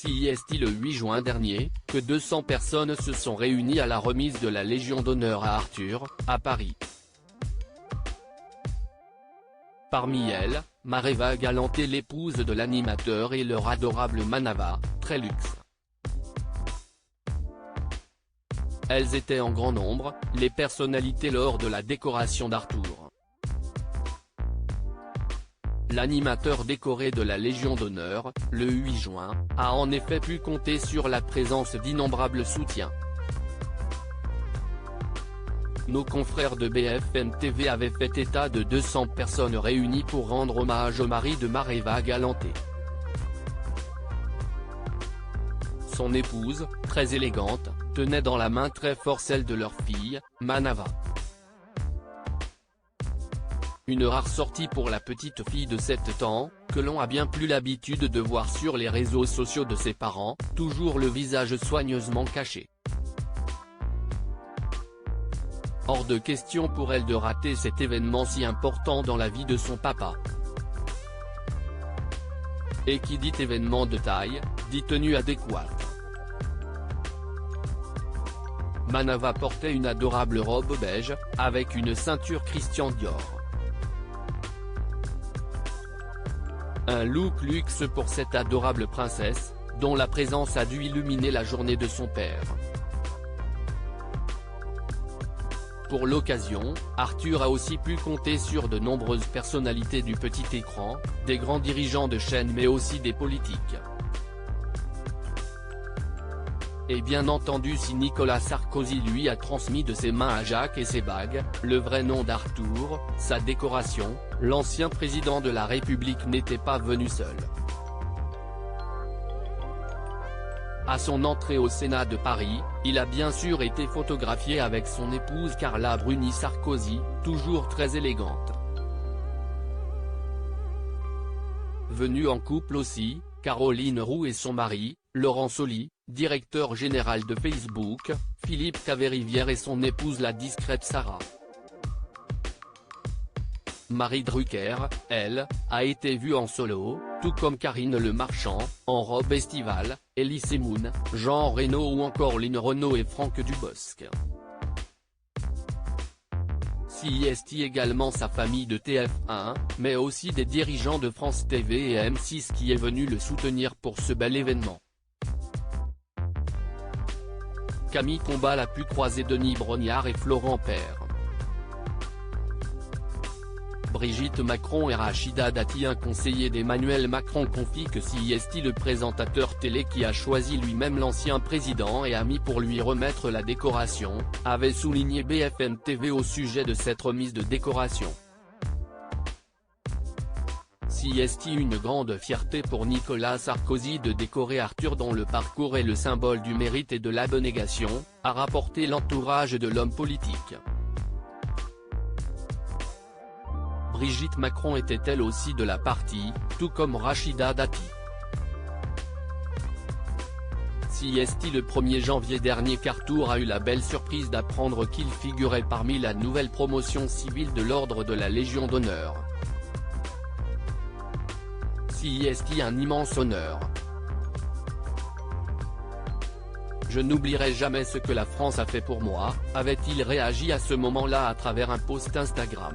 CIST le 8 juin dernier, que 200 personnes se sont réunies à la remise de la Légion d'honneur à Arthur, à Paris. Parmi elles, Mareva Galanté, l'épouse de l'animateur, et leur adorable Manava, très luxe. Elles étaient en grand nombre, les personnalités lors de la décoration d'Arthur. L'animateur décoré de la Légion d'honneur, le 8 juin, a en effet pu compter sur la présence d'innombrables soutiens. Nos confrères de BFM TV avaient fait état de 200 personnes réunies pour rendre hommage au mari de Mareva Galanté. Son épouse, très élégante, tenait dans la main très fort celle de leur fille, Manava. Une rare sortie pour la petite fille de 7 ans, que l'on a bien plus l'habitude de voir sur les réseaux sociaux de ses parents, toujours le visage soigneusement caché. Hors de question pour elle de rater cet événement si important dans la vie de son papa. Et qui dit événement de taille, dit tenue adéquate. Manava portait une adorable robe beige, avec une ceinture Christian Dior. Un look luxe pour cette adorable princesse, dont la présence a dû illuminer la journée de son père. Pour l'occasion, Arthur a aussi pu compter sur de nombreuses personnalités du petit écran, des grands dirigeants de chaîne mais aussi des politiques. Et bien entendu, si Nicolas Sarkozy lui a transmis de ses mains à Jacques et ses bagues, le vrai nom d'Arthur, sa décoration, l'ancien président de la République n'était pas venu seul. À son entrée au Sénat de Paris, il a bien sûr été photographié avec son épouse Carla Bruni Sarkozy, toujours très élégante. Venue en couple aussi, Caroline Roux et son mari, Laurent Soli, directeur général de Facebook, Philippe Caverivière et son épouse la discrète Sarah. Marie Drucker, elle, a été vue en solo, tout comme Karine Le Marchand, en robe estivale, Elie Semoun, Jean Reno ou encore Lynn Renaud et Franck Dubosc. CIST également sa famille de TF1, mais aussi des dirigeants de France TV et M6 qui est venu le soutenir pour ce bel événement. Camille Combal a pu croiser Denis Brognard et Florent Père. Brigitte Macron et Rachida Dati, un conseiller d'Emmanuel Macron, confie que CIST, le présentateur télé qui a choisi lui-même l'ancien président et ami pour lui remettre la décoration, avait souligné BFM TV au sujet de cette remise de décoration. CIST, une grande fierté pour Nicolas Sarkozy de décorer Arthur dont le parcours est le symbole du mérite et de l'abnégation, a rapporté l'entourage de l'homme politique. Brigitte Macron était elle aussi de la partie, tout comme Rachida Dati. CIST le 1er janvier dernier qu'Arthur a eu la belle surprise d'apprendre qu'il figurait parmi la nouvelle promotion civile de l'ordre de la Légion d'honneur. CIST, un immense honneur. Je n'oublierai jamais ce que la France a fait pour moi, avait-il réagi à ce moment-là à travers un post Instagram.